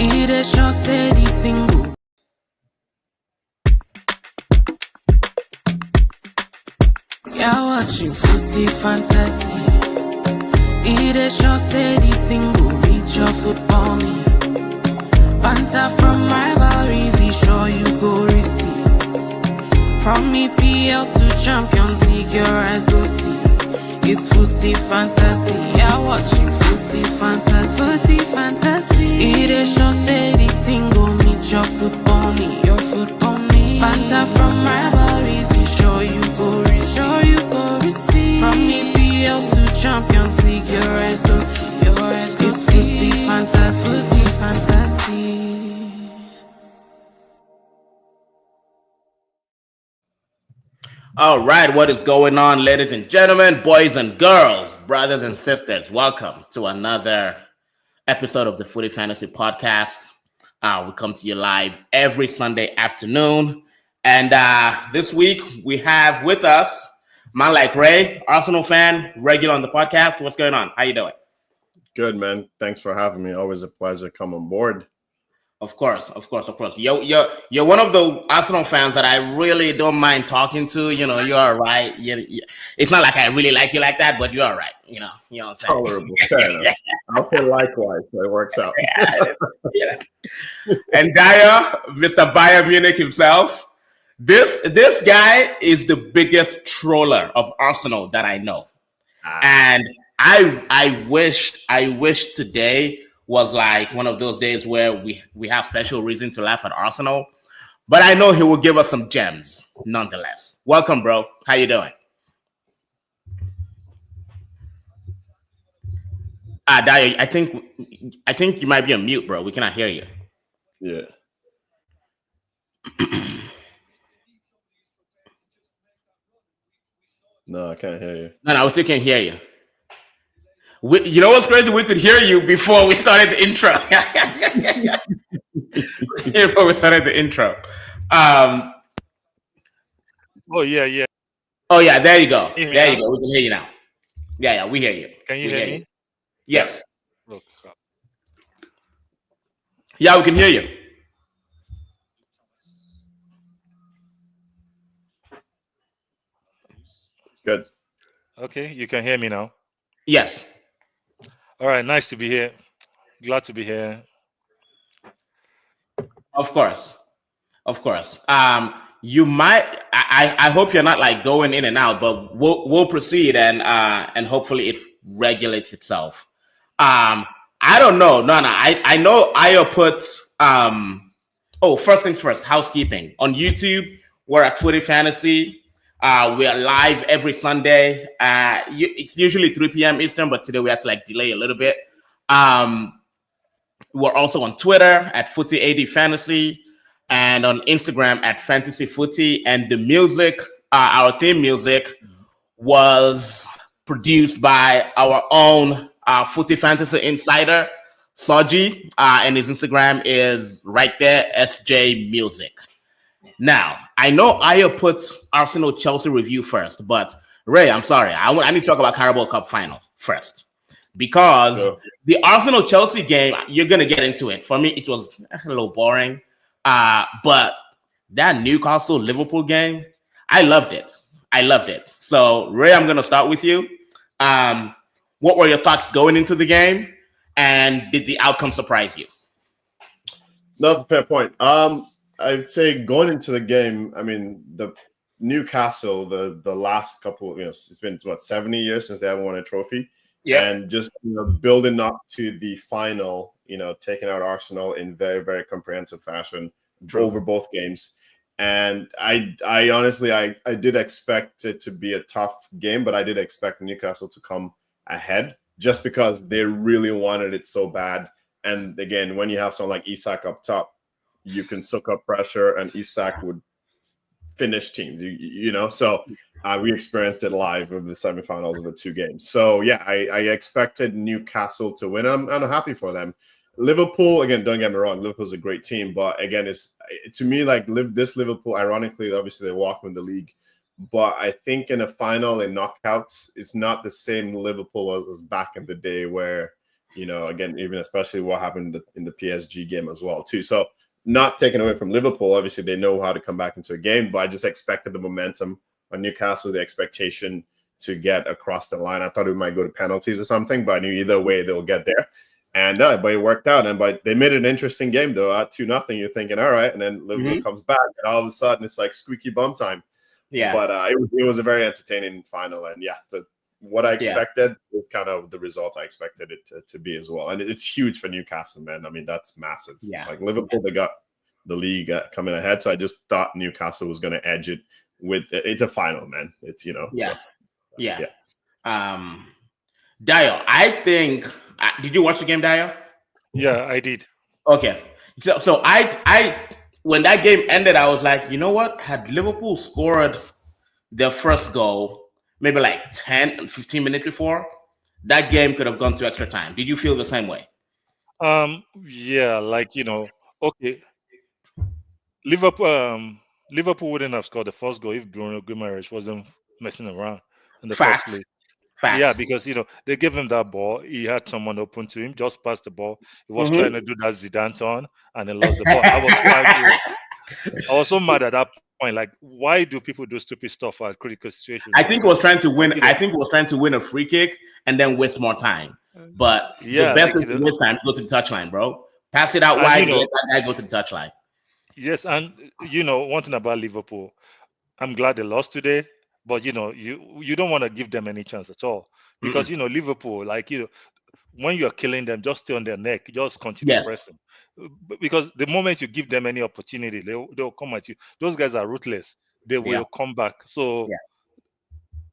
You're watching footy fantasy. It is your steady thing, go meet your football needs. Banter from rivalries, he sure you go receive. From EPL to Champions League, your eyes go see. It's footy fantasy. You're watching footy fantasy. Footy fantasy. It is your steady thing, go meet your football need. Your football need. Banter from rivalries, he sure you go receive. From EPL to Champions League, your eyes go see. Your eyes go see. It's footy fantasy. Footy fantasy. All right, what is going on, ladies and gentlemen, boys and girls, brothers and sisters? Welcome to another episode of the Footy Fantasy Podcast. We come to you live every Sunday afternoon. And this week, we have with us man like Ray, Arsenal fan, regular on the podcast. What's going on? How you doing? Good, man. Thanks for having me. Always a pleasure to come on board. Of course. You're one of the Arsenal fans that I really don't mind talking to. You know, you're all right. It's not like I really like you like that, but you're all right. You know what I'm saying? Tolerable. Fair enough. I'll feel likewise. So it works out. Yeah. And Dyer, Mr. Bayern Munich himself. This guy is the biggest troller of Arsenal that I know. And I wish today was like one of those days where we have special reason to laugh at Arsenal. But I know he will give us some gems nonetheless. Welcome, bro. How you doing? Daya, I think you might be on mute, bro. We cannot hear you. Yeah. No, I can't hear you. No, we still can't hear you. You know what's crazy? We could hear you before we started the intro. Before we started the intro. Oh yeah. Oh yeah, there you go. There you go. We can hear you now. Yeah, we hear you. Can you hear me? Yes. Oh, yeah, we can hear you. Good. Okay, you can hear me now. Yes. All right, nice to be here. Glad to be here. Of course. You might. I hope you're not like going in and out, but we'll proceed and hopefully it regulates itself. I don't know. No. I know Ayo put. First things first. Housekeeping on YouTube. We're at Footy Fantasy. We are live every Sunday. It's usually 3 p.m. Eastern, but today we have to like delay a little bit. We're also on Twitter at FootyAD Fantasy and on Instagram at Fantasy Footy. And the music, our theme music, was produced by our own Footy Fantasy Insider, Soji, and his Instagram is right there, SJ Music. Now, I know Ayo put Arsenal Chelsea review first, but Ray, I'm sorry. I need to talk about Carabao Cup final first. Because the Arsenal Chelsea game, you're going to get into it. For me, it was a little boring. But that Newcastle Liverpool game, I loved it. So, Ray, I'm going to start with you. What were your thoughts going into the game? And did the outcome surprise you? That's a fair point. I'd say going into the game, I mean, the Newcastle, the last couple, it's been 70 years since they haven't won a trophy. Yeah. And just building up to the final, taking out Arsenal in very, very comprehensive fashion over both games. And I honestly did expect it to be a tough game, but I did expect Newcastle to come ahead just because they really wanted it so bad. And again, when you have someone like Isak up top, you can soak up pressure, and Isak would finish teams. So we experienced it live with the semifinals of the two games. So yeah, I expected Newcastle to win. I'm happy for them. Liverpool, again, don't get me wrong, Liverpool's a great team, but again, it's to me like this Liverpool. Ironically, obviously they walk in the league, but I think in a final in knockouts, it's not the same Liverpool as back in the day where Again, even especially what happened in the PSG game as well too. So not taken away from Liverpool. Obviously, they know how to come back into a game, but I just expected the momentum on Newcastle, the expectation to get across the line. I thought it might go to penalties or something, but I knew either way they'll get there. And but it worked out. But they made it an interesting game though. At 2-0, you're thinking, all right, and then Liverpool comes back, and all of a sudden it's like squeaky bum time. Yeah. But it was a very entertaining final, and what I expected was kind of the result I expected it to be as well. And it's huge for Newcastle, man. I mean, that's massive. Yeah. Like Liverpool, they got the league coming ahead, so I just thought Newcastle was going to edge it with it's a final, man. It's Dio, I think. Did you watch the game, Dio? Yeah, I did. Okay, so I when that game ended, I was like, you know what? Had Liverpool scored their first goal maybe like 10 and 15 minutes before, that game could have gone to extra time. Did you feel the same way? Yeah, okay. Liverpool wouldn't have scored the first goal if Bruno Guimaraes wasn't messing around in the first place. Facts. Yeah, because they gave him that ball. He had someone open to him, just passed the ball. He was trying to do that Zidane turn, and he lost the ball. I was so mad at that point. Like, why do people do stupid stuff at critical situations? I think he was trying to win. I think he was trying to win a free kick and then waste more time. But the best way to waste time is go to the touchline, bro. Pass it out wide, let that guy go to the touchline. Yes, and one thing about Liverpool, I'm glad they lost today. But you don't want to give them any chance at all, because Liverpool, when you're killing them, just stay on their neck, just continue pressing. Because the moment you give them any opportunity, they'll come at you. Those guys are ruthless. They will come back. So,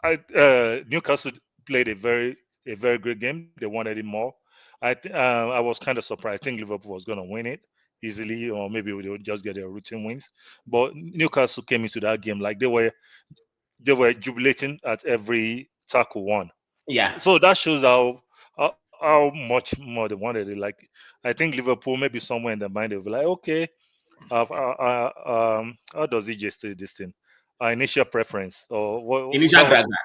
Newcastle played a very great game. They wanted it more. I was kind of surprised. I think Liverpool was going to win it easily, or maybe they would just get their routine wins. But Newcastle came into that game like they were jubilating at every tackle won. Yeah. So that shows how much more they wanted it. Like, I think Liverpool, maybe somewhere in their mind, they'll be like, okay, how does EJ say this thing? Initial preference or what? Initial preference.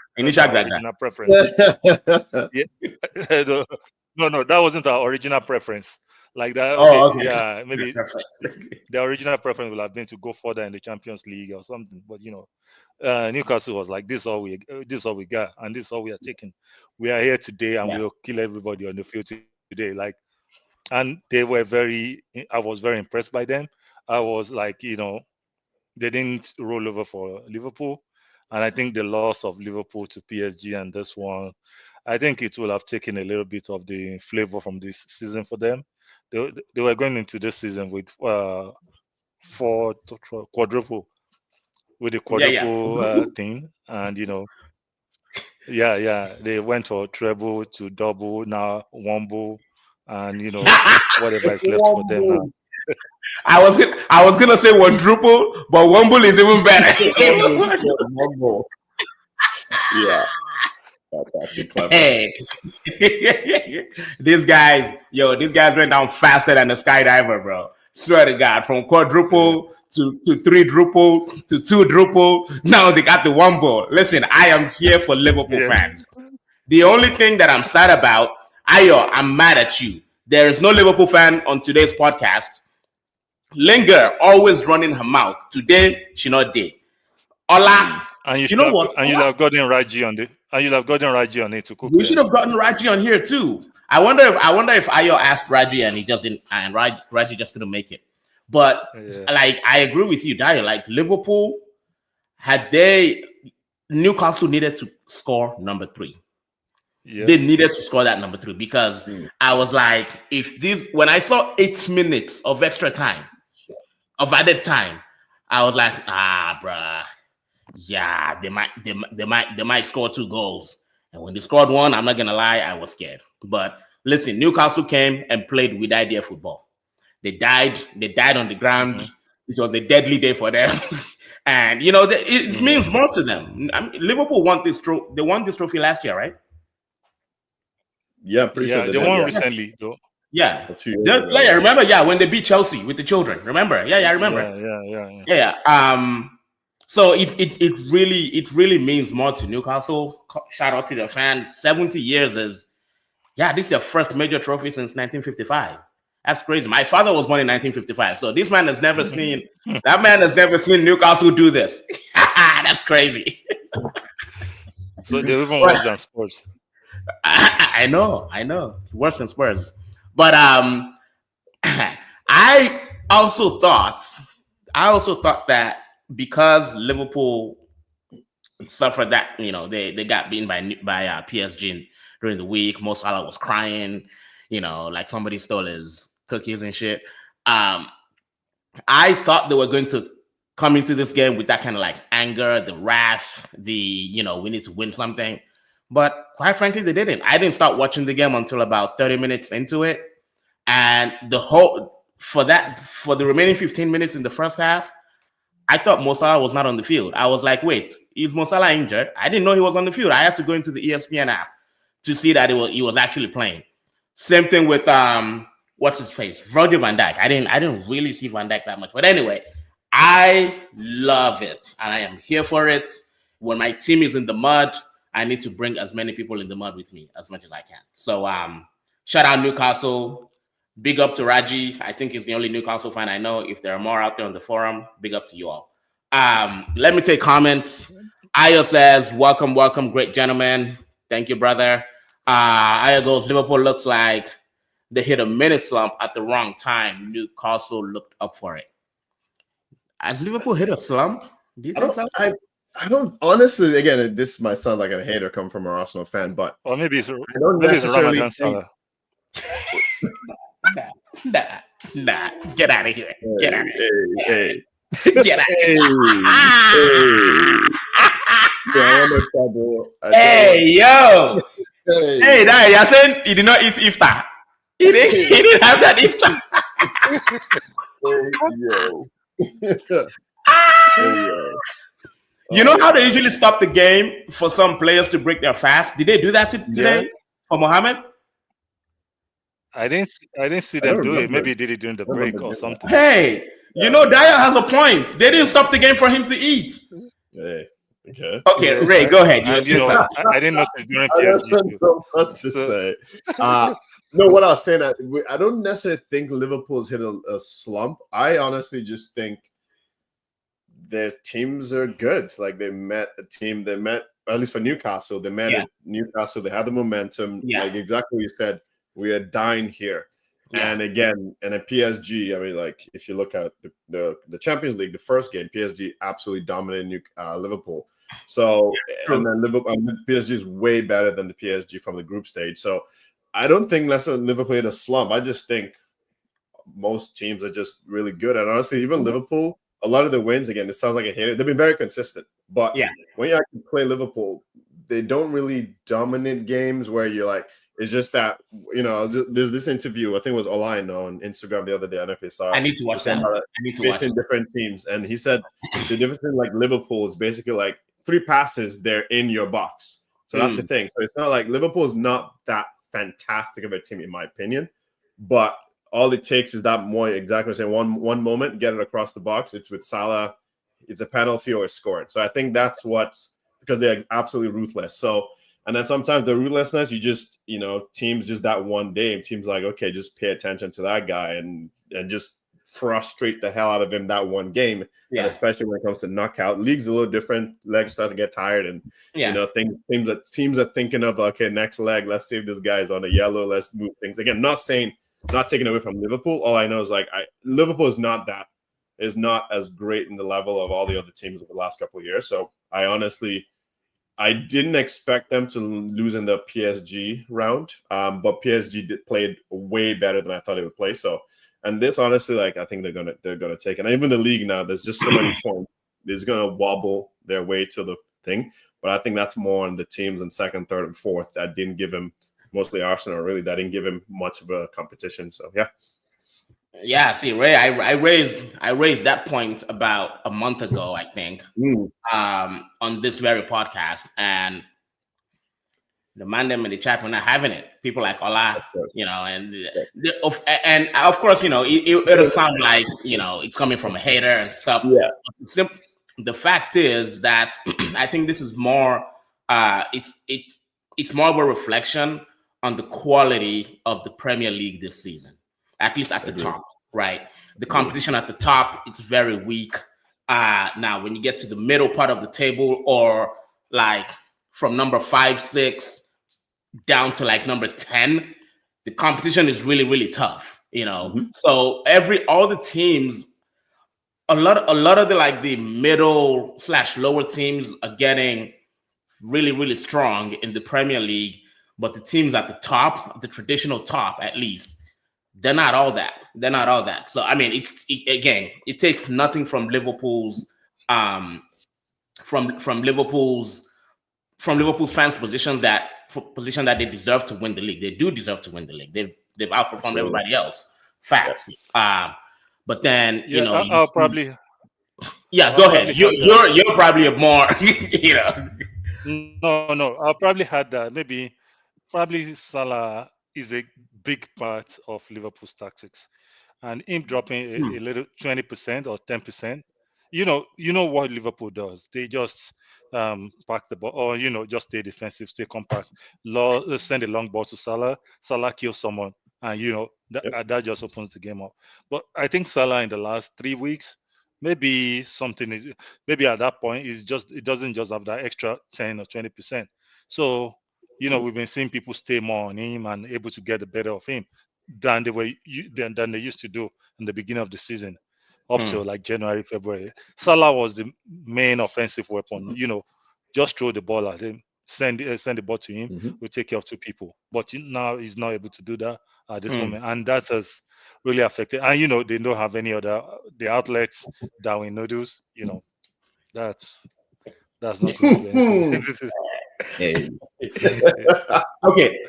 No, that wasn't our original preference. Like that. Okay. Yeah, maybe the original preference would have been to go further in the Champions League or something. But Newcastle was like, this is all we got, and this is all we are taking. We are here today, and we'll kill everybody on the field today. And they were I was very impressed by them. I was like, they didn't roll over for Liverpool, and I think the loss of Liverpool to PSG and this one, I think it will have taken a little bit of the flavor from this season for them. They were going into this season with quadruple thing, and they went for treble to double, now womble, and whatever is left for them now. I was gonna say quadruple, but womble is even better. Womble. Yeah. Hey, these guys went down faster than a skydiver, bro. Swear to God, from quadruple to three-druple to two-druple. Now they got the womble. Listen, I am here for Liverpool fans. The only thing that I'm sad about, I'm mad at you. There is no Liverpool fan on today's podcast. Linger always running her mouth. Today, she not there. Ola. And you know what? And you'll have gotten Raji on it. And you'll have gotten Raji on it to cook. We should have gotten Raji on here too. I wonder if Ayo asked Raji and he just didn't, and Raji just couldn't make it. But I agree with you, Dio. Like Liverpool, Newcastle needed to score number 3. Yeah. They needed to score that number 3 because I was like, when I saw 8 minutes of extra time, of added time, I was like, bruh. Yeah, they might score 2 goals. And when they scored 1, I'm not gonna lie, I was scared. But listen, Newcastle came and played with idea football. They died on the ground. Mm-hmm. It was a deadly day for them. And it means more to them. Liverpool won this trophy. They won this trophy last year, right? Yeah, pretty sure they won recently though. Yeah. Remember, when they beat Chelsea with the children. Remember? Yeah, I remember. Yeah. So it really means more to Newcastle. Shout out to their fans. 70 years is Yeah, this is their first major trophy since 1955. That's crazy. My father was born in 1955, so this man has never seen Newcastle do this. That's crazy. So they're even worse than Spurs. I know. It's worse than Spurs. But I also thought that because Liverpool suffered that, they got beaten by PSG during the week. Mo Salah was crying, like somebody stole his cookies and shit. I thought they were going to come into this game with that kind of like anger, the wrath, we need to win something. But quite frankly, they didn't. I didn't start watching the game until about 30 minutes into it. And for the remaining 15 minutes in the first half, I thought Mo Salah was not on the field. I was like, wait, is Mo Salah injured? I didn't know he was on the field. I had to go into the ESPN app to see that he was actually playing. Same thing with what's his face? Virgil van Dijk. I didn't really see Van Dijk that much. But anyway, I love it. And I am here for it. When my team is in the mud, I need to bring as many people in the mud with me as much as I can. So shout out Newcastle. Big up to Raji. I think he's the only Newcastle fan I know. If there are more out there on the forum, big up to you all. Let me take comments. Ayo says, welcome, great gentlemen. Thank you, brother. Ayo goes, Liverpool looks like they hit a mini slump at the wrong time. Newcastle looked up for it. Has Liverpool hit a slump? Do you think so? I don't honestly. Again, this might sound like a hater come from an Arsenal fan, but or maybe it's Ramadan Salah. Nah. Get out of here. Get out of here. Get out of here. Hey, yo. Hey, you're saying he did not eat iftar. He didn't have that iftar. You know how they usually stop the game for some players to break their fast? Did they do that today for Mohamed? I didn't see them do it. Maybe they did it during the break or something. Hey, Dyer has a point. They didn't stop the game for him to eat. Hey, okay. Okay, Ray, go ahead. I didn't know during PSG. What to say? No, what I was saying, I don't necessarily think Liverpool's hit a slump. I honestly just think their teams are good. Like at least for Newcastle, they met Newcastle. They had the momentum. Yeah. Like exactly what you said. We are dying here. Yeah. And again, and at PSG, I mean, like if you look at the Champions League, the first game, PSG absolutely dominated Liverpool. So and then PSG is way better than the PSG from the group stage. So I don't think Liverpool hit a slump. I just think most teams are just really good. And honestly, even Liverpool, a lot of the wins, again, it sounds like a hater. They've been very consistent. But when you actually play Liverpool, they don't really dominate games where you're like, it's just that, there's this interview, I think it was Olaine on Instagram the other day. I don't know if you saw it. I need to watch that. Facing different teams. And he said the difference in like Liverpool is basically like 3 passes, they're in your box. So that's the thing. So it's not like Liverpool is not that fantastic of a team, in my opinion. But all it takes is that one moment, get it across the box. It's with Salah, it's a penalty or a score. So I think that's because they're absolutely ruthless. So and then sometimes the ruthlessness, you just, teams just that one day, teams like, okay, just pay attention to that guy and just frustrate the hell out of him that one game. Yeah. And especially when it comes to knockout. League's a little different. Legs start to get tired and, teams are thinking of, okay, next leg, let's see if this guy's on a yellow, let's move things. Again, not taking away from Liverpool. All I know is Liverpool is not as great in the level of all the other teams over the last couple of years. So I didn't expect them to lose in the PSG round, but PSG played way better than I thought they would play. So, and this honestly, I think they're gonna take it. And even the league now, there's just so many points. They're gonna wobble their way to the thing. But I think that's more on the teams in second, third, and fourth that didn't give him, mostly Arsenal, really, that didn't give him much of a competition. So yeah. Yeah, see, Ray, I raised that point about a month ago, I think, on this very podcast, and the man them in the chat were not having it. People like Ola, and of course, it'll sound like it's coming from a hater and stuff. Yeah. The fact is that I think this is more, it's more of a reflection on the quality of the Premier League this season, at least at the top, right? The competition at the top, it's very weak. Now, when you get to the middle part of the table, or like from number 5, 6 down to like number 10, the competition is really, really tough, you know. So all the teams, a lot of the middle / lower teams are getting really, really strong in the Premier League, but the teams at the top, the traditional top at least, they're not all that. So I mean, it takes nothing from Liverpool's from Liverpool's fans' position that they deserve to win the league. They do deserve to win the league. They've outperformed everybody else. Facts. But then I'll probably. Yeah, go ahead. You're probably a more No. I'll probably had that. Probably Salah is a big part of Liverpool's tactics, and him dropping a little 20% or 10%. You know what Liverpool does. They just park the ball, or just stay defensive, stay compact, send a long ball to Salah. Salah kills someone, and that just opens the game up. But I think Salah in the last 3 weeks, maybe at that point it doesn't just have that extra 10 or 20%. So we've been seeing people stay more on him and able to get the better of him than they used to do in the beginning of the season, up to like January, February. Salah was the main offensive weapon. Just throw the ball at him, send the ball to him. We'll take care of 2 people. But now he's not able to do that at this moment, and that has really affected. And they don't have any other the outlets. Darwin Noodles. That's not going to do anything. Okay,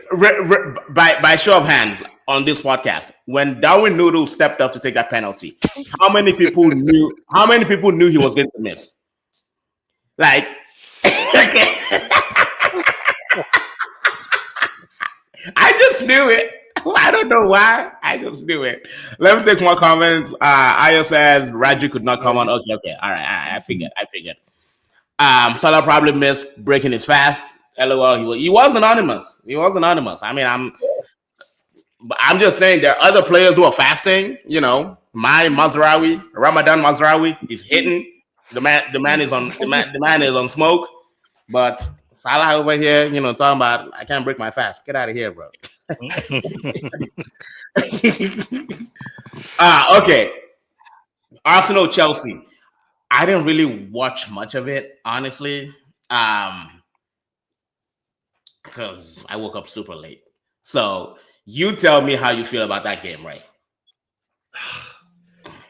by show of hands on this podcast, when Darwin Noodle stepped up to take that penalty, how many people knew he was going to miss? Like, I just knew it. I don't know why. I just knew it. Let me take more comments. Aya says Raju could not come on. Okay. All right. I figured. Salah probably missed breaking his fast. LOL. He was anonymous. I mean, I'm just saying there are other players who are fasting. My Ramadan Mazraoui is hitting. The man is on smoke. But Salah over here, talking about I can't break my fast. Get out of here, bro. Okay. Arsenal Chelsea. I didn't really watch much of it, honestly, because I woke up super late. So you tell me how you feel about that game, right?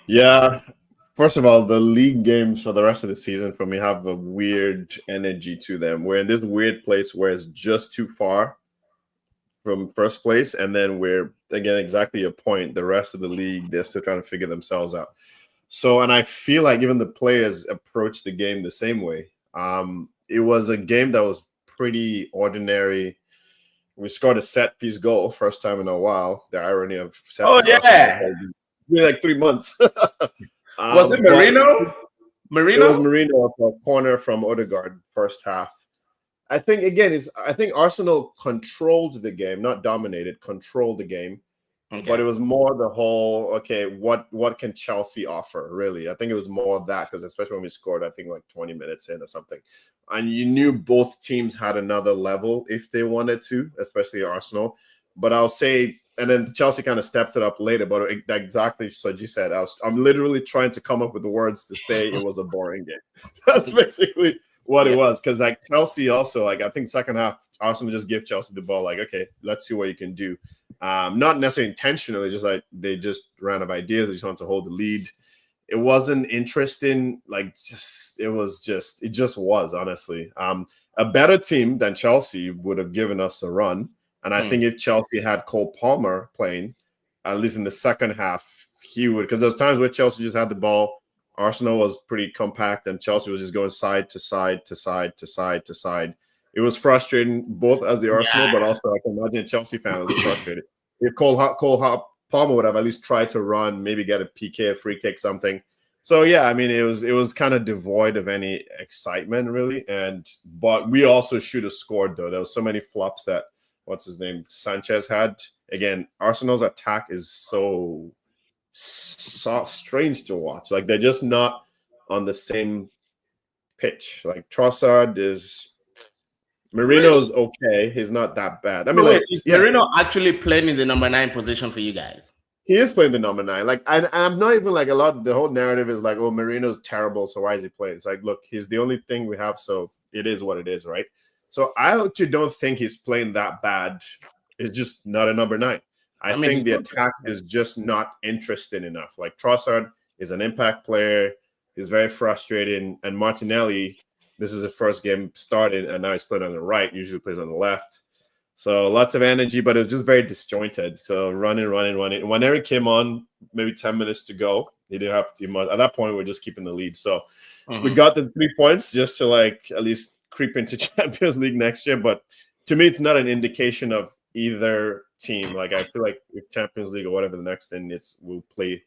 Yeah. First of all, the league games for the rest of the season for me have a weird energy to them. We're in this weird place where it's just too far from first place, and then we're, again, exactly your point, the rest of the league, they're still trying to figure themselves out. So, and I feel like even the players approach the game the same way. It was a game that was pretty ordinary. We scored a set piece goal, first time in a while. The irony of set piece. Like 3 months. Was it Marino? It was Marino off a corner from Odegaard first half. I think Arsenal controlled the game, not dominated, controlled the game. Okay. But it was more the whole, what can Chelsea offer, really? I think it was more that, because especially when we scored, I think like 20 minutes in or something. And you knew both teams had another level if they wanted to, especially Arsenal. But I'll say, and then Chelsea kind of stepped it up later, but exactly so you said, I'm literally trying to come up with the words to say it was a boring game. That's basically what it was. Because like Chelsea also, I think second half, Arsenal just give Chelsea the ball, okay, let's see what you can do. Not necessarily intentionally, just like they just ran out of ideas. They just wanted to hold the lead. It wasn't interesting. It just was, honestly. A better team than Chelsea would have given us a run. And I think if Chelsea had Cole Palmer playing, at least in the second half, he would, because there's times where Chelsea just had the ball. Arsenal was pretty compact and Chelsea was just going side to side to side to side to side. It was frustrating both as the Arsenal, but also I can imagine a Chelsea fan was frustrated. If Cole Palmer would have at least tried to run, maybe get a PK, a free kick, something. So yeah, I mean, it was kind of devoid of any excitement, really. But we also should have scored, though. There was so many flops that what's his name, Sanchez had. Again, Arsenal's attack is so strange to watch. Like they're just not on the same pitch. Like Trossard is. Marino's okay. He's not that bad. I mean, wait, is Marino actually playing in the number 9 position for you guys? He is playing the number 9. Like, I'm not even like the whole narrative is like, oh, Marino's terrible, so why is he playing? It's like, look, he's the only thing we have, so it is what it is, right? So I actually don't think he's playing that bad. It's just not a number 9. I think the attack is just not interesting enough. Like Trossard is an impact player. He's very frustrating. And Martinelli, this is his first game started, and now he's playing on the right. Usually plays on the left. So lots of energy, but it was just very disjointed. So running. When Eric came on, maybe 10 minutes to go, he didn't have to much. At that point, we're just keeping the lead. So we got the 3 points just to like at least creep into Champions League next year. But to me, it's not an indication of either team. Like I feel like if Champions League or whatever the next thing, we'll play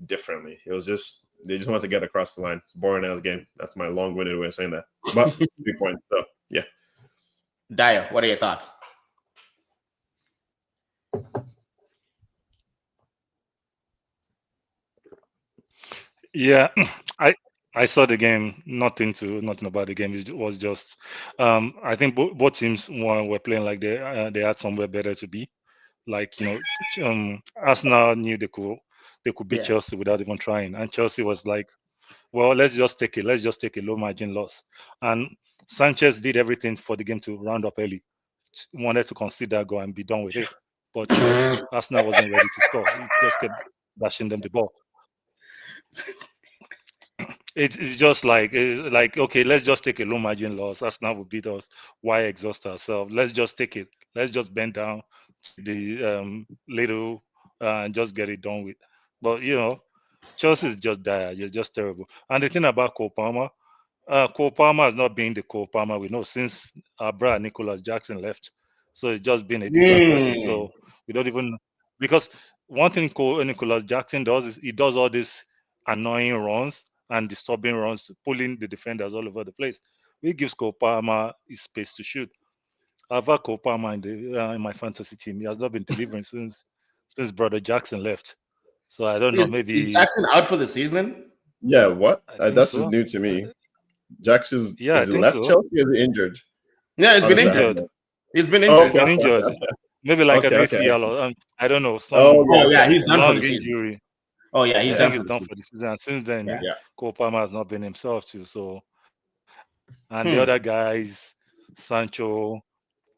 differently. It was just they just want to get across the line. Boring ass game. That's my long-winded way of saying that. But 3 points. So yeah. Dyer, what are your thoughts? Yeah, I saw the game. Nothing about the game. It was just I think both teams were playing like they had somewhere better to be. Like Arsenal knew they could beat Chelsea without even trying, and Chelsea was like, well, let's just take a low margin loss. And Sanchez did everything for the game to round up early. Wanted to concede that goal and be done with it, but Arsenal wasn't ready to score. He just kept dashing them the ball. It's just like okay, let's just take a low margin loss. Arsenal will beat us. Why exhaust ourselves? Let's just take it. Let's just bend down the little and just get it done with. But Chelsea is just dire. You're just terrible. And the thing about Cole Palmer has not been the Cole Palmer we know since our brother Nicholas Jackson left. So it's just been a different person. So we don't even because one thing Nicholas Jackson does is he does all these annoying runs and disturbing runs, pulling the defenders all over the place. We gives Cole Palmer his space to shoot. I've had Cole Palmer in my fantasy team. He has not been delivering since brother Jackson left. So I don't know. Maybe is Jackson out for the season? Yeah, what? That's so. New to me. Jackson's is he left Chelsea or is he injured? Yeah, he's been injured. He's been injured. He's been injured. Maybe like an ACL or I don't know. He's done for the season. Injury. Oh yeah, he's done for the season. And since then, Cole Palmer has not been himself too. So, and the other guys, Sancho,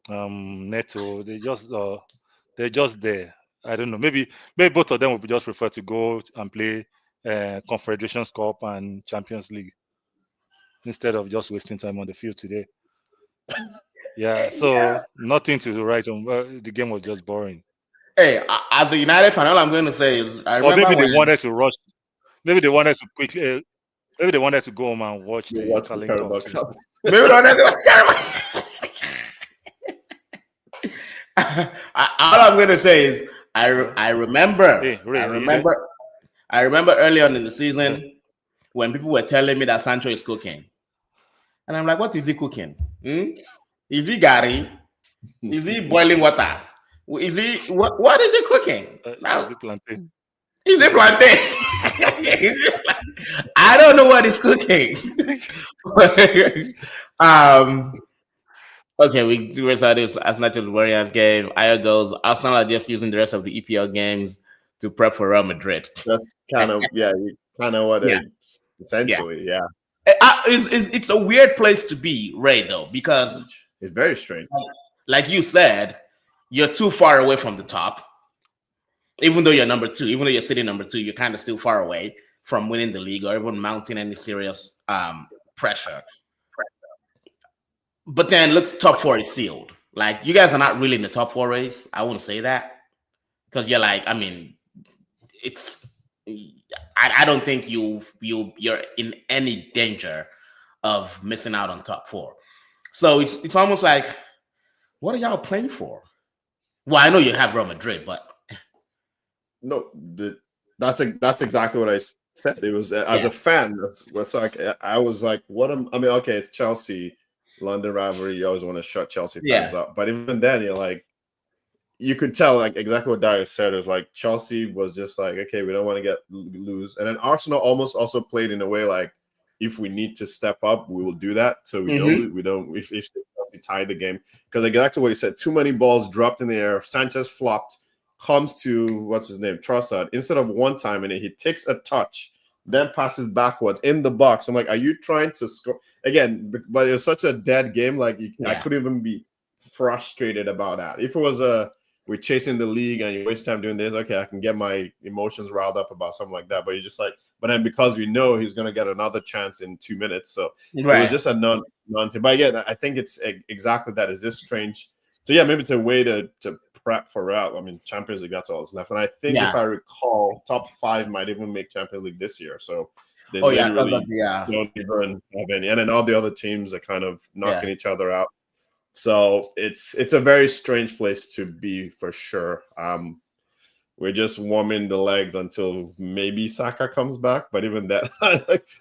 Neto, they're just there. I don't know. Maybe both of them would just prefer to go and play Confederations Cup and Champions League instead of just wasting time on the field today. Yeah, so nothing to write on. The game was just boring. Hey, as a United fan, all I'm going to say is, or maybe they wanted to rush. Maybe they wanted to quickly. Maybe they wanted to go home and watch the Carabao Cup. Maybe they wanted to watch Carabao. All I'm going to say is, I remember. Hey, Ray, I remember early on in the season when people were telling me that Sancho is cooking, and I'm like, what is he cooking? Is he Gary? Is he boiling water? Is he what is he cooking? Is he plantain? Is it plantain? I don't know what he's cooking. Okay, we do rest of this as not just Warriors game. Aya goes, Arsenal are just using the rest of the EPL games to prep for Real Madrid. That's kind of what essentially, yeah. It's a weird place to be, Ray, though, because it's very strange. Like you said, you're too far away from the top. Even though you're number 2, even though you're sitting number 2, you're kind of still far away from winning the league or even mounting any serious pressure. But then look, top 4 is sealed. Like, you guys are not really in the top 4 race. I wouldn't say that. Because you're like, I mean, I don't think you're in any danger of missing out on top 4. So it's almost like, what are y'all playing for? Well, I know you have Real Madrid, but no, that's exactly what I said. It was as a fan. It's like I was like, okay, it's Chelsea, London rivalry. You always want to shut Chelsea fans up, but even then, you're like, you could tell like exactly what Darius said. It was like Chelsea was just like, okay, we don't want to lose, and then Arsenal almost also played in a way like, if we need to step up, we will do that. So we don't. We don't. If Chelsea tied the game, because exactly what he said. Too many balls dropped in the air. Sanchez flopped. Comes to what's his name, Trossard. Instead of one time in it, he takes a touch, then passes backwards in the box. I'm like, are you trying to score again? But it was such a dead game. Like I couldn't even be frustrated about that. If it was we're chasing the league and you waste time doing this, okay, I can get my emotions riled up about something like that. But you're just like, but then because we know he's gonna get another chance in 2 minutes, so it was just a non thing. But again, I think it's exactly that. Is this strange? So yeah, maybe it's a way to prep for route. I mean, Champions League, that's all that's left. And I think if I recall, top 5 might even make Champions League this year. So they literally don't even have any. And then all the other teams are kind of knocking each other out. So it's a very strange place to be for sure. We're just warming the legs until maybe Saka comes back. But even that,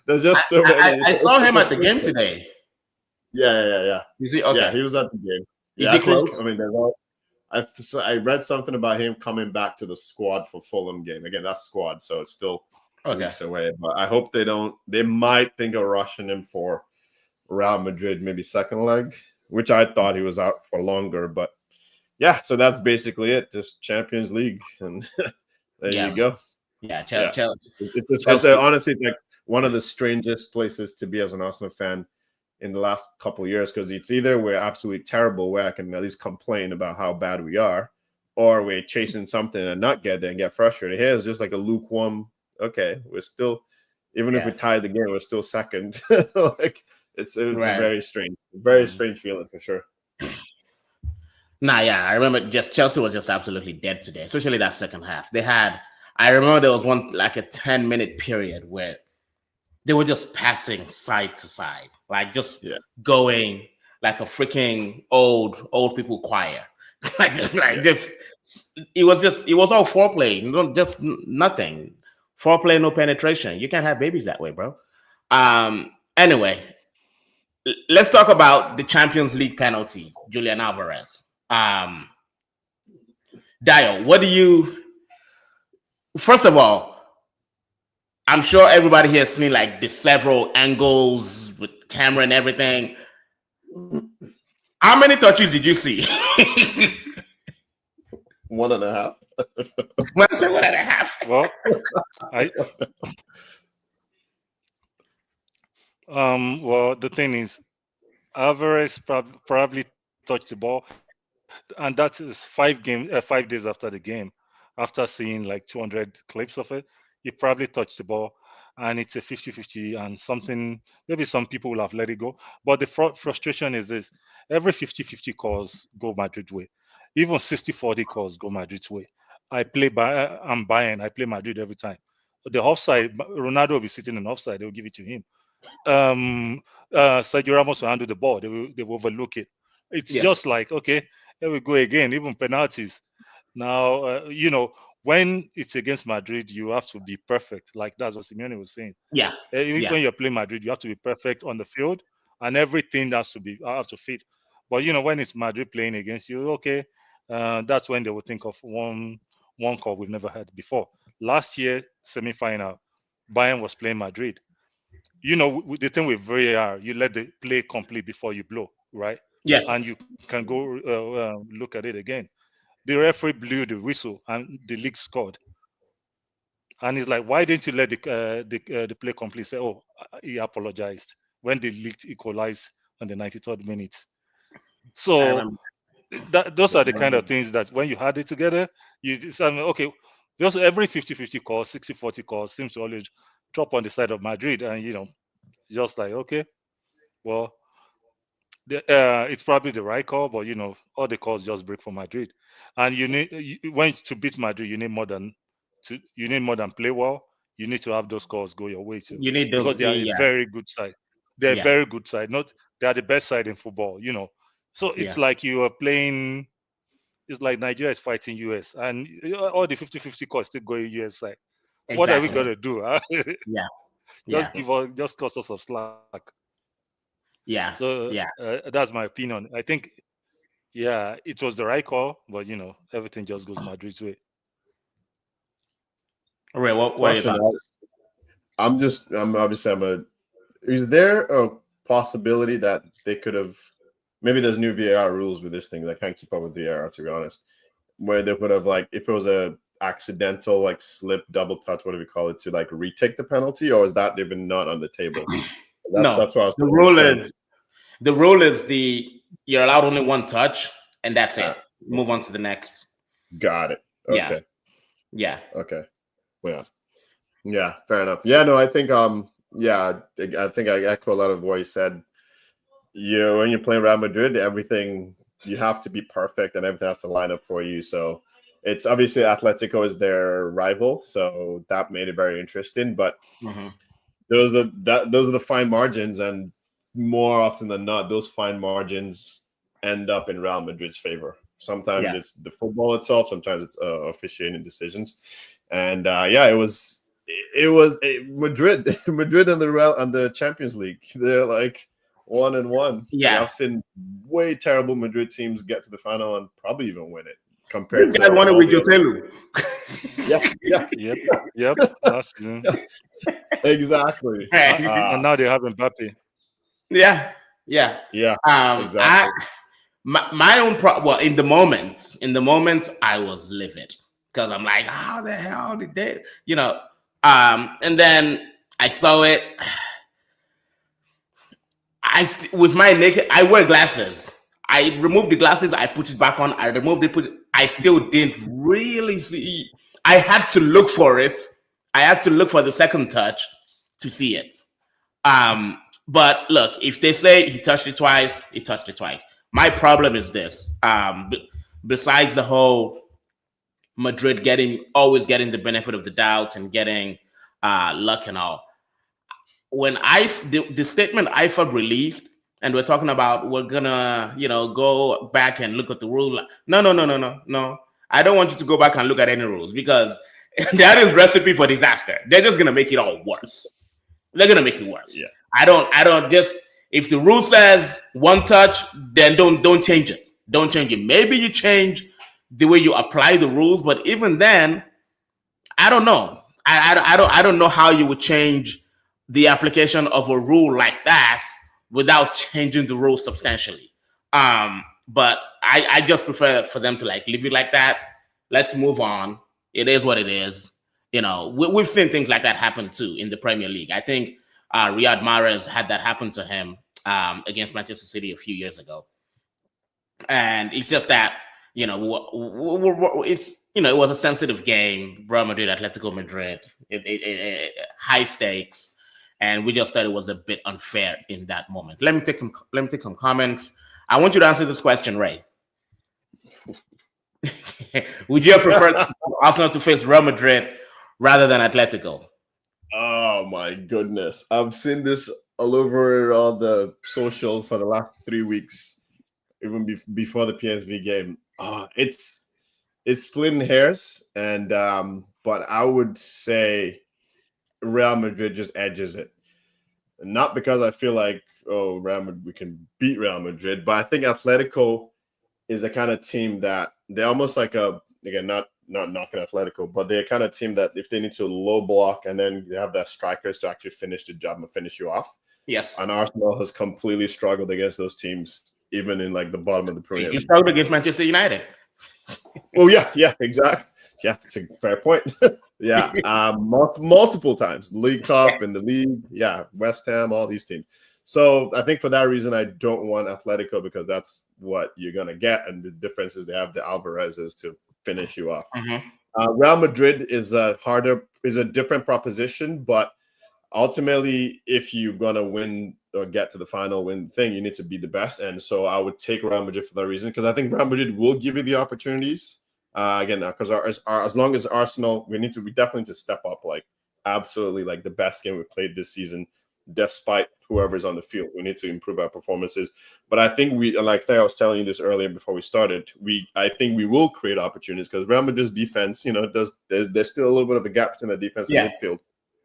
there's just so many. I saw him at the game today. Yeah. Is he okay? Yeah, he was at the game. Is he close? I mean, I read something about him coming back to the squad for Fulham game. Again, that's squad, so it's still weeks away. But I hope they don't. They might think of rushing him for Real Madrid, maybe second leg, which I thought he was out for longer. But yeah, so that's basically it. Just Champions League, and there you go. Yeah, Chelsea. Honestly, it's like one of the strangest places to be as an Arsenal fan in the last couple of years, because it's either we're absolutely terrible, where I can at least complain about how bad we are, or we're chasing something and not get there and get frustrated. Here it's just like a lukewarm. Okay, we're still, even if we tied the game, we're still second. Like it's very strange feeling for sure. I remember just Chelsea was just absolutely dead today, especially that second half. I remember there was one like a 10-minute period where they were just passing side to side, like just going like a freaking old people choir. Just it was all foreplay, just nothing. Foreplay, no penetration. You can't have babies that way, bro. Anyway, let's talk about the Champions League penalty, Julian Alvarez. Dio, what do you? First of all, I'm sure everybody here has seen like the several angles with camera and everything. How many touches did you see? 1.5. Well, say 1.5. Well, well, the thing is, Alvarez probably touched the ball, and that is 5 days after the game. After seeing like 200 clips of it, he probably touched the ball, and it's a 50-50 and something. Maybe some people will have let it go, but the frustration is this: every 50-50 calls go Madrid way, even 60-40 calls go Madrid's way. I'm Bayern. I play Madrid every time. The offside, Ronaldo will be sitting in offside. They will give it to him. Sergio Ramos will handle the ball. They will overlook it. It's just like, okay, here we go again. Even penalties. Now, when it's against Madrid, you have to be perfect. Like that's what Simeone was saying. When you're playing Madrid, you have to be perfect on the field, and everything has to fit. But when it's Madrid playing against you, okay, that's when they will think of one call we've never had before. Last year, semi-final, Bayern was playing Madrid. The thing with VAR, you let the play complete before you blow, right? Yes. And you can go look at it again. The referee blew the whistle and the league scored. And he's like, why didn't you let the play complete? Say, oh, he apologized when the league equalized on the 93rd minute. So those are the kind of things that when you had it together, you just, okay, just every 50-50 call, 60-40 call seems to always drop on the side of Madrid. And, just like, okay, well, it's probably the right call, but, all the calls just break for Madrid. And when to beat Madrid, you need more than play well. You need to have those calls go your way too. You need those because they are a very good side. They're a very good side. They are the best side in football. So it's like you are playing. It's like Nigeria is fighting US, and all the 50-50 calls still going US side. Exactly. What are we gonna do? Huh? Just cause us of slack. Yeah. So that's my opinion. I think Yeah, it was the right call, but everything just goes Madrid's way. All right, what are you Question. thoughts? I'm obviously. Is there a possibility that they could have? Maybe there's new VAR rules with this thing. I can't keep up with VAR, to be honest. Where they would have, like, if it was a accidental, like, slip, double touch, whatever you call it, to like retake the penalty, or is that even not on the table? No, That's what I was the rule is you're allowed only one touch, and that's it. Move on to the next. Got it. Okay. Yeah. Okay. Yeah. Fair enough. Yeah. No, I think I think I echo a lot of what you said. When you're playing Real Madrid, everything, you have to be perfect and everything has to line up for you. So it's obviously Atletico is their rival, so that made it very interesting. But those are the fine margins, and more often than not, those fine margins end up in Real Madrid's favor. Sometimes it's the football itself, sometimes it's officiating decisions, and it was Madrid and the Champions League. They're like 1-1. Yeah, I've seen way terrible Madrid teams get to the final and probably even win it. Compared to one with Jotelu. Yep. Last season. Exactly. And now they have Mbappe. Yeah. Exactly. My own well, in the moment, I was livid because I'm like, how the hell did they, and then I saw it. With my naked, I wear glasses. I removed the glasses, I put it back on. I removed it, I still didn't really see. I had to look for it. I had to look for the second touch to see it. But look, if they say he touched it twice, he touched it twice. My problem is this. Besides the whole Madrid always getting the benefit of the doubt and getting luck and all, when the statement IFAB released, and we're talking about we're gonna go back and look at the rule. No. I don't want you to go back and look at any rules, because that is recipe for disaster. They're just gonna make it all worse. They're gonna make it worse. Yeah. I don't just, if the rule says one touch, then don't change it. Don't change it. Maybe you change the way you apply the rules, but even then, I don't know. I don't know how you would change the application of a rule like that without changing the rules substantially. But I just prefer for them to leave it like that. Let's move on. It is what it is. We've seen things like that happen too in the Premier League. I think Riyad Mahrez had that happen to him against Manchester City a few years ago. And it's just that, it was a sensitive game. Real Madrid, Atletico Madrid, high stakes. And we just thought it was a bit unfair in that moment. Let me take some comments. I want you to answer this question, Ray. Would you have preferred Arsenal to face Real Madrid rather than Atletico? Oh my goodness. I've seen this all over all the socials for the last 3 weeks, even before the PSV game. It's splitting hairs, and but I would say Real Madrid just edges it. Not because I feel like, Real Madrid, we can beat Real Madrid, but I think Atletico is the kind of team that they're almost like again, not knocking Atletico, but they're kind of team that if they need to low block and then they have that strikers to actually finish the job and finish you off. Yes. And Arsenal has completely struggled against those teams, even in the bottom of the Premier League. You struggled against Manchester United. Oh yeah, exactly. Yeah, it's a fair point. Yeah, multiple times, League Cup and the league. Yeah, West Ham, all these teams. So I think for that reason, I don't want Atletico, because that's what you're gonna get, and the difference is they have the Alvarez's to finish you off. Real Madrid is a different proposition, but ultimately, if you're gonna win or get to the final you need to be the best. And so I would take Real Madrid for that reason, because I think Real Madrid will give you the opportunities. Again, because as long as Arsenal, we definitely need to step up, absolutely, the best game we've played this season, despite whoever's on the field. We need to improve our performances. But I think I was telling you this earlier before we started, I think we will create opportunities, because Real Madrid's defense, there's still a little bit of a gap between the defense and midfield.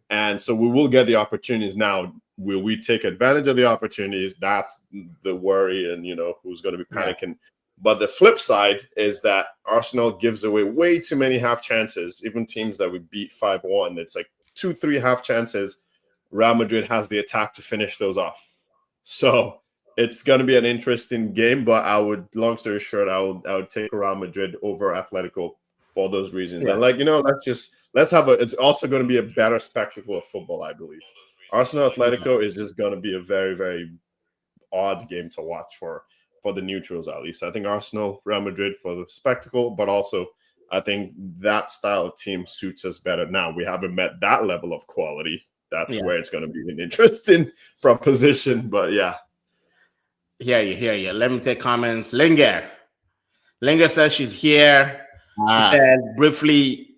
And so we will get the opportunities. Now, will we take advantage of the opportunities? That's the worry, and who's going to be panicking. But the flip side is that Arsenal gives away way too many half chances. Even teams that we beat 5-1, it's like 2-3 half chances. Real Madrid has the attack to finish those off. So it's going to be an interesting game, but long story short, I would take Real Madrid over Atletico for those reasons. And let's have it's also going to be a better spectacle of football, I believe. Arsenal Atletico is just going to be a very, very odd game to watch for the neutrals, at least. I think Arsenal, Real Madrid for the spectacle, but also I think that style of team suits us better. Now, we haven't met that level of quality. That's where it's going to be an interesting proposition, but yeah. Hear you. Let me take comments. Linger says she's here. She said briefly,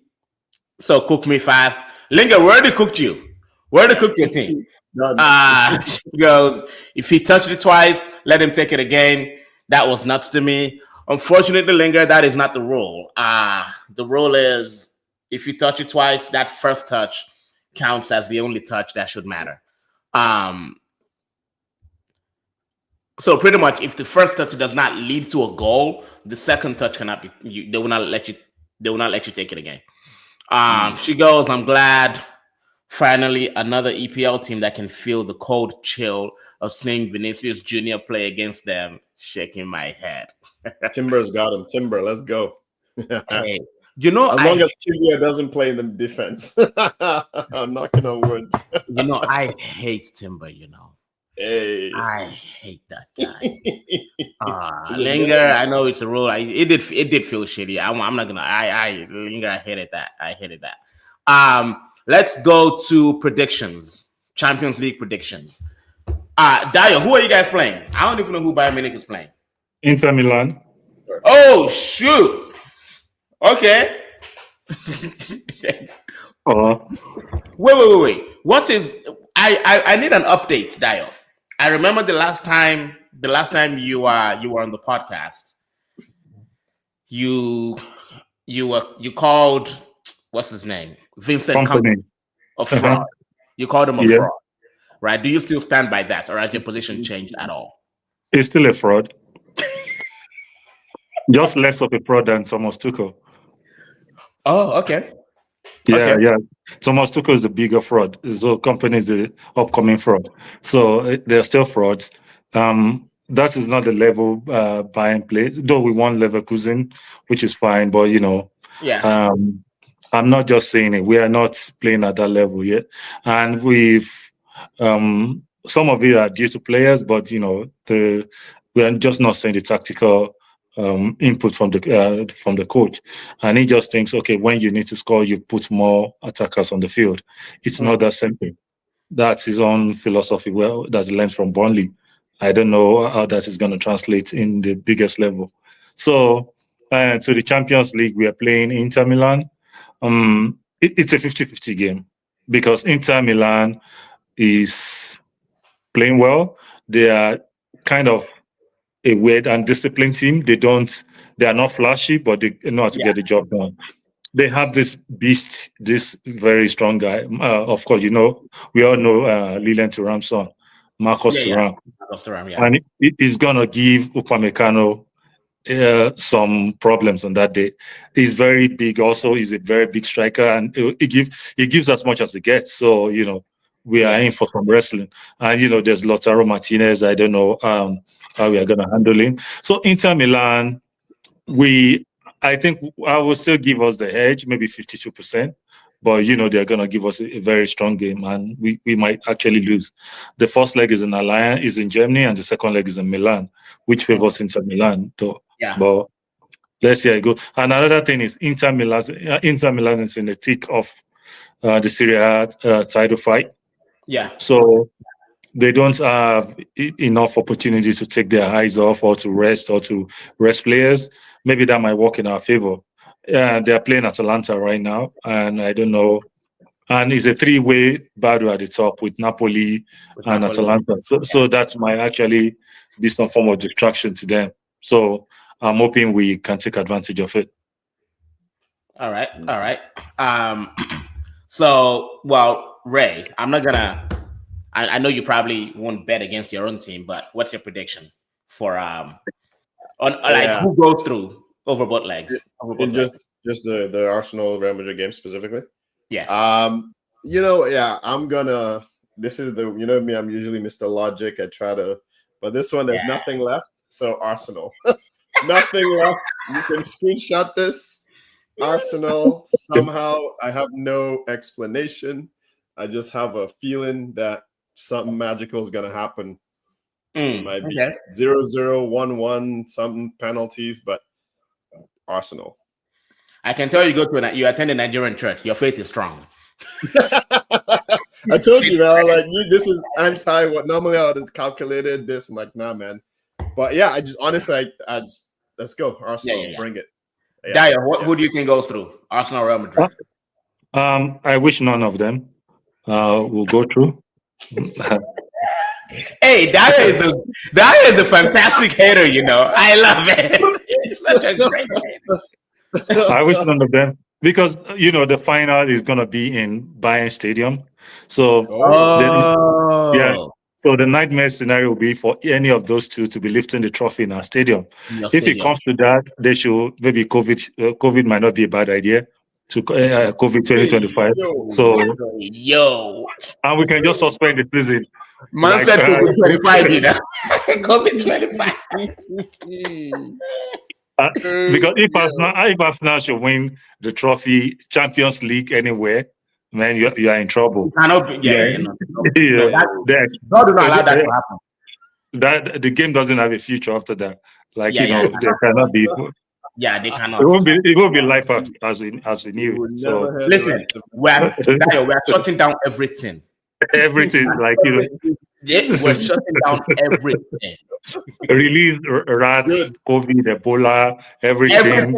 so cook me fast. Linger, where they cooked you? Where they cooked your team? She goes, if he touched it twice, let him take it again. That was nuts to me. Unfortunately, Linger, that is not the rule. The rule is if you touch it twice, that first touch counts as the only touch that should matter. So pretty much, if the first touch does not lead to a goal, the second touch cannot be. They will not let you. They will not let you take it again. She goes, I'm glad finally another EPL team that can feel the cold chill of seeing Vinicius Jr. play against them. Shaking my head. Timber's got him. Timber, let's go. Hey, as long as Timber doesn't play in the defense, I'm knocking on wood. I hate Timber. Hey. I hate that guy. Linger, I know it's a rule. It did feel shitty. I'm not gonna. Linger, I hated that. Let's go to predictions. Champions League predictions. Dio, who are you guys playing? I don't even know who Bayern Munich is playing. Inter Milan. Oh shoot! Okay. Wait. What is? I need an update, Dio. I remember the last time you were on the podcast, you called, what's his name, Vincent Kompany a fraud. You called him a fraud, right? Do you still stand by that, or has your position changed at all? He's still a fraud. Just less of a fraud than Thomas Tuchel. Oh, okay. Yeah. Thomas Tuchel is a bigger fraud. His whole company is the upcoming fraud. So they're still frauds. That is not the level Bayern plays. Though we won Leverkusen, which is fine, but I'm not just saying it. We are not playing at that level yet, and we've some of it are due to players, but we are just not saying the tactical input from the coach, and he just thinks, okay, when you need to score, you put more attackers on the field. It's not that simple. That's his own philosophy. Well, that he learned from Burnley. I don't know how that is going to translate in the biggest level. So, to the Champions League, we are playing Inter Milan. It's a 50-50 game because Inter Milan is playing well. They are kind of a weird and disciplined team. They are not flashy, but they know how to get the job done. They have this beast, this very strong guy. Of course, we all know Lilian Thuram's son, Marcos Thuram. Marcos Thuram, and he's gonna give Upamecano some problems on that day. He's very big. Also, he's a very big striker, and he gives as much as he gets. So we are in for some wrestling. And there's Lautaro Martinez. I don't know how we are gonna handle him. So Inter Milan, I think I will still give us the edge, maybe 52%. But they're gonna give us a very strong game, and we might actually lose. The first leg is in Germany, and the second leg is in Milan, which favors Inter Milan. Though. Yeah. But let's see how it goes. And another thing is Inter Milan is in the thick of the Serie A title fight. Yeah. So they don't have enough opportunity to take their eyes off or to rest players. Maybe that might work in our favor. They're playing Atalanta right now, and I don't know. And it's a three-way battle at the top with Napoli and Atalanta. So that might actually be some form of distraction to them. So I'm hoping we can take advantage of it. All right. So, Ray, I'm not gonna. I know you probably won't bet against your own team, but what's your prediction for On like who goes through over both legs? Just the Arsenal Real Madrid game specifically. Yeah. I'm gonna. This is the me. I'm usually Mr. Logic. I try to, but this one there's nothing left. So Arsenal, nothing left. You can screenshot this. Arsenal somehow. I have no explanation. I just have a feeling that something magical is gonna happen. So it might be 0-0, 1-1, some penalties, but Arsenal. I can tell you you attend a Nigerian church. Your faith is strong. I told you, man. Like this is anti what normally I would have calculated this. I'm like, nah, man. But yeah, I just honestly, let's go Arsenal, bring it. Dyer, who do you think goes through? Arsenal, Real Madrid. I wish none of them will go through. Hey, Dyer is a fantastic hater. I love it. He's such a great hater. I wish none of them. Because the final is gonna be in Bayern Stadium, so so the nightmare scenario will be for any of those two to be lifting the trophy in our stadium. If it comes to that, they should maybe COVID might not be a bad idea to COVID 2025. And we can just suspend the season. Man said COVID 25, COVID 25. Because if Arsenal should win the trophy, Champions League anywhere, man, you are in trouble. You cannot be, God do not allow that to happen. That the game doesn't have a future after that. Like there cannot be. Yeah, they cannot. It won't be life as we knew it. So listen, we're shutting down everything. Everything, like we're shutting down everything. Release rats, COVID, Ebola, everything.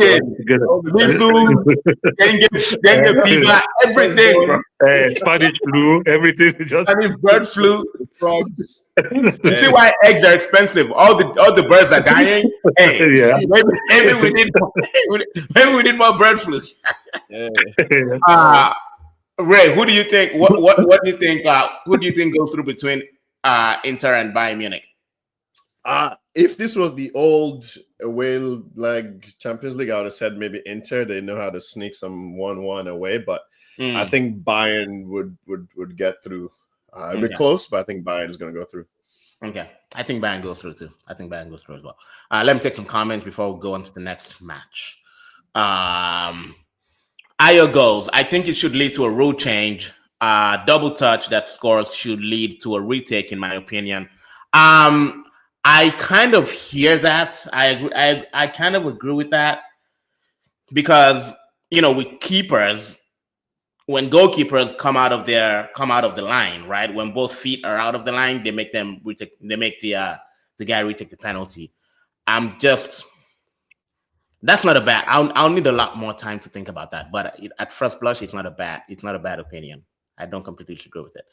Dengue fever, everything, bro. Spanish flu, everything. Spanish bird flu. You see why eggs are expensive? All the birds are dying. Hey, maybe we need more bird flu. Ray, who do you think? What do you think? Who do you think goes through between Inter and Bayern Munich? If this was the old away leg Champions League, I would have said maybe Inter. They know how to sneak some 1-1 away, but I think Bayern would get through. It'd be close, but I think Bayern is going to go through. Okay, I think Bayern goes through too. I think Bayern goes through as well. Let me take some comments before we go on to the next match. Ayo goes, I think it should lead to a rule change. Double touch that scores should lead to a retake, in my opinion. I kind of hear that. I kind of agree with that because with keepers, when goalkeepers come out of the line, right? When both feet are out of the line, they make them retake. They make the guy retake the penalty. That's not a bad. I'll need a lot more time to think about that. But at first blush, it's not a bad opinion. I don't completely agree with it.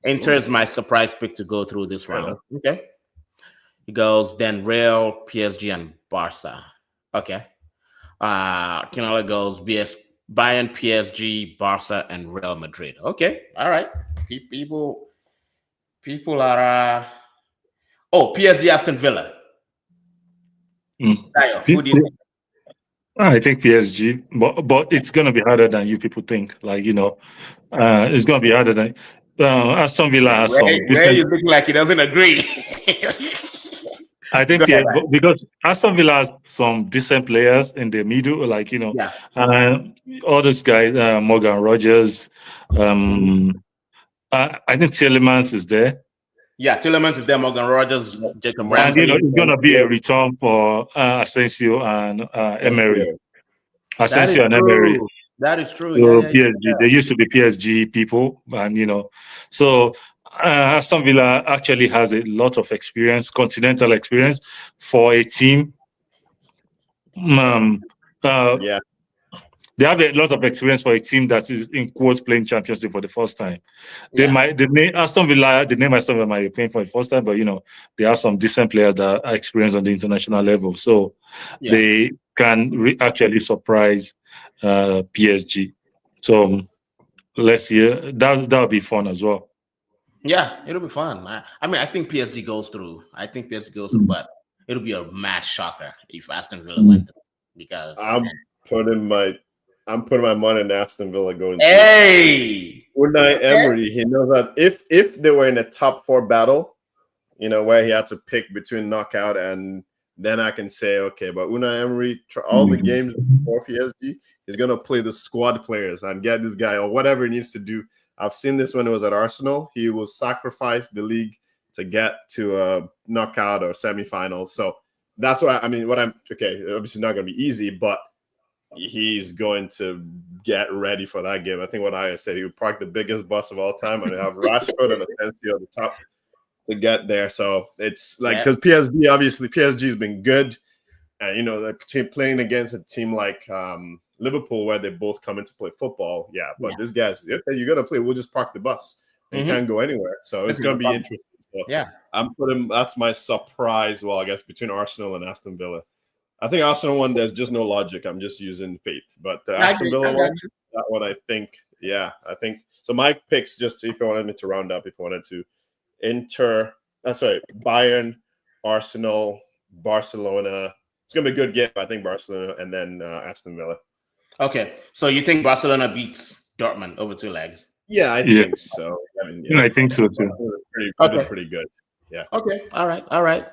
Inter is my surprise pick to go through this round. Okay. He goes then Real, PSG, and Barca. Okay. Kinola goes Bayern, PSG, Barca, and Real Madrid. Okay. All right. People are PSG, Aston Villa. Who do you think? I think PSG, but it's gonna be harder than you people think. Like it's gonna be harder than Aston Villa has some. Where you looking like he doesn't agree? I think because Aston Villa has some decent players in the middle, like all those guys, Morgan Rogers. I think Tielemans is there. Yeah, Tielemans is there. Morgan Rogers, Jacob Ramsey. And it's gonna be a return for Asensio and Emery. Asensio and Emery. That is true. So PSG, they used to be PSG people, and so Aston Villa actually has a lot of experience, continental experience for a team. They have a lot of experience for a team that is in quotes playing Champions League for the first time. The name Aston Villa might be playing for the first time, but they have some decent players that are experienced on the international level, so they can actually surprise PSG. So let's see. That'll be fun as well. Yeah, it'll be fun. I think PSG goes through. But it'll be a mad shocker if Aston Villa went through, because I'm putting my money in Aston Villa going. Hey, Unai Emery, he knows that if they were in a top 4 battle, where he had to pick between knockout, and then I can say, okay, but Unai Emery, all the games for PSG, he's going to play the squad players and get this guy or whatever he needs to do. I've seen this when it was at Arsenal. He will sacrifice the league to get to a knockout or semifinal. So that's what obviously not going to be easy, but he's going to get ready for that game. I think what I said, he would park the biggest bus of all time and have Rashford and Asensio at the top to get there. So it's like, because PSG has been good, and the team playing against a team like Liverpool, where they both come in to play football. But this guy's, okay, you're gonna play, we'll just park the bus. You can't go anywhere. So it's gonna be interesting. So I'm putting, that's my surprise. Well, I guess between Arsenal and Aston Villa. I think Arsenal one, there's just no logic. I'm just using faith. But the Aston Villa one, that one, I think so. My picks, just if you wanted me to round up, if you wanted to, Bayern, Arsenal, Barcelona. It's gonna be a good game. I think Barcelona and then Aston Villa. Okay, so you think Barcelona beats Dortmund over 2 legs? Yeah, I think so. I think so too. Pretty good. Yeah. Okay. All right.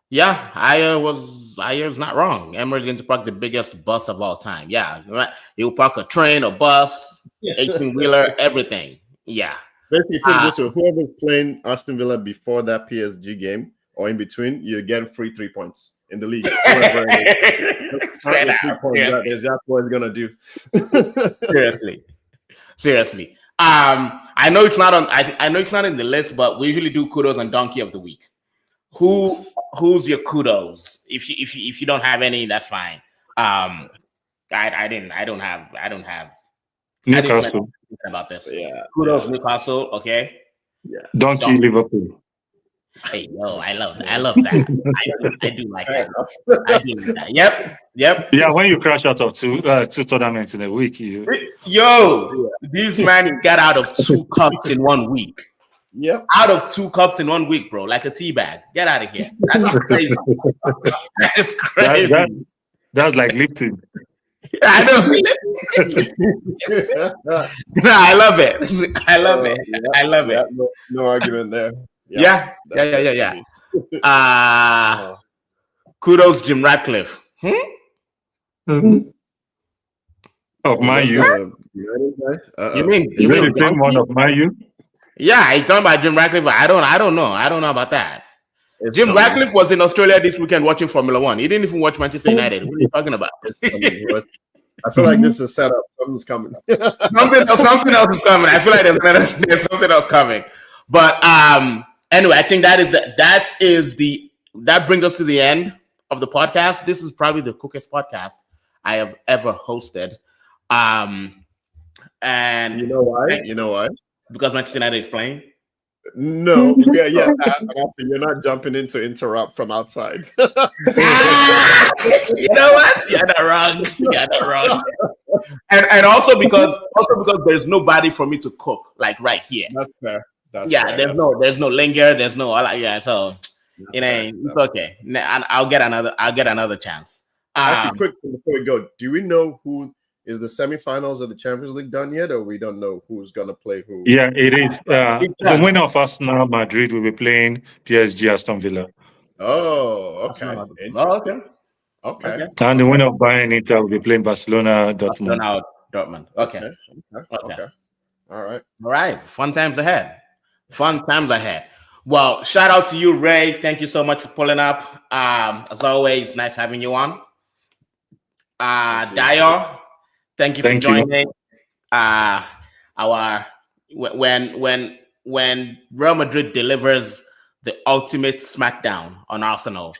Yeah, Ayer's not wrong. Emery's going to park the biggest bus of all time. Yeah, right. He'll park a train, a bus, 18-wheeler, everything. Yeah. Basically, put this way: whoever's playing Aston Villa before that PSG game or in between, you get free 3 points in the league. That's what he's gonna do. Seriously. I know it's not on. I know it's not in the list, but we usually do kudos and donkey of the week. Who's your kudos? If you don't have any, that's fine. I don't have Newcastle about this. Yeah. Kudos Newcastle. Okay. Yeah. Donkey Liverpool. Hey, yo, I love that. I do like that. I do like that. Yep. Yeah, when you crash out of two tournaments in a week, these men got out of 2 cups in 1 week. Yep. Out of 2 cups in 1 week, bro, like a tea bag. Get out of here. That's crazy. That is crazy. That's like Lipton. I know. No, I love it. I love it. No argument there. Yeah. Kudos, Jim Ratcliffe. Of Man U. You mean the same one of Man U? Yeah, I talking about Jim Ratcliffe. I don't know. I don't know about that. Jim Ratcliffe was in Australia this weekend watching Formula One. He didn't even watch Manchester United. What are you talking about? I feel like this is a setup. Something's coming. something else is coming. I feel like there's something else coming. But anyway, I think that brings us to the end of the podcast. This is probably the quickest podcast I have ever hosted. And you know why? Because Manchester United is playing. No, yeah. You're not jumping in to interrupt from outside. You know what? You're not wrong. And also because there's nobody for me to cook like right here. That's fair. There's no linger. There's no all. Yeah, so it's okay. I'll get another chance. Actually, quick before we go, do we know who is the semifinals of the Champions League done yet, or we don't know who's gonna play who? Yeah, it is. The winner of Arsenal Madrid will be playing PSG Aston Villa. Oh, okay. Okay. And the winner of Bayern Inter will be playing Barcelona Dortmund. Okay. All right. Fun times ahead. Well, shout out to you, Ray. Thank you so much for pulling up. As always, nice having you on. Dio, thank you for joining. When Real Madrid delivers the ultimate smackdown on Arsenal,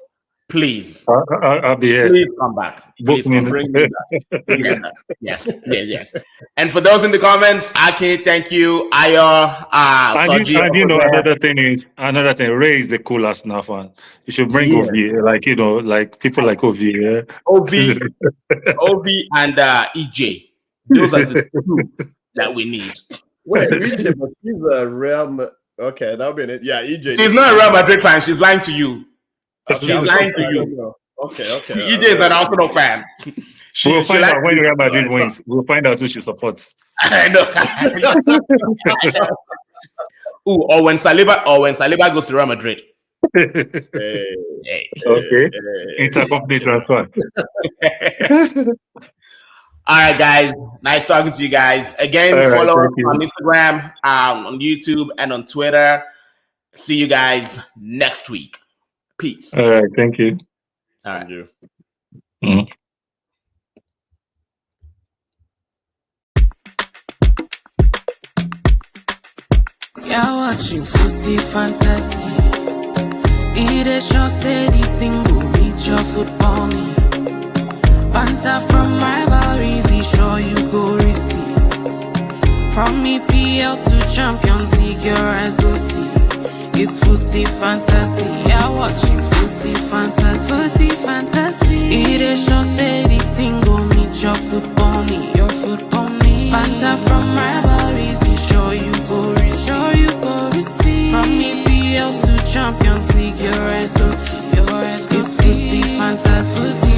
please, I'll be here. Please come back. Please come bring me back. Yes. And for those in the comments, Aki, thank you. Ayo, another thing, Ray is the coolest now fan. You should bring Ovi, like people like Ovi. Yeah? Ovi and EJ. Those are the two that we need. Wait, EJ, but she's a Real. Okay, that'll be it. Yeah, EJ. She's not a Real Madrid fan. She's lying to you. Okay, She's lying to you. Okay. EJ is an Arsenal fan. We'll find out when Real Madrid wins. We'll find out who she supports. I know. Ooh, or when Saliba goes to Real Madrid. Hey. Okay. Intercompany transfer. All right, guys. Nice talking to you guys. Again, follow us on Instagram, on YouTube, and on Twitter. See you guys next week. Peace. All right. Thank you. All right. Thank you. Mm-hmm. You're watching Footy Fantasy. It is your steady thing will meet your football needs. Banter from rivalries, he sure you go receive. From EPL to Champions League, your eyes go see. It's Footy Fantasy. You're watching Footy Fantasy. Footy Fantasy. It is your steady thing will meet your football need. Your football need. Banter from rivalries, he sure you go receive. From EPL to Champions League, your eyes go see. Your eyes go see. Footy Fantasy.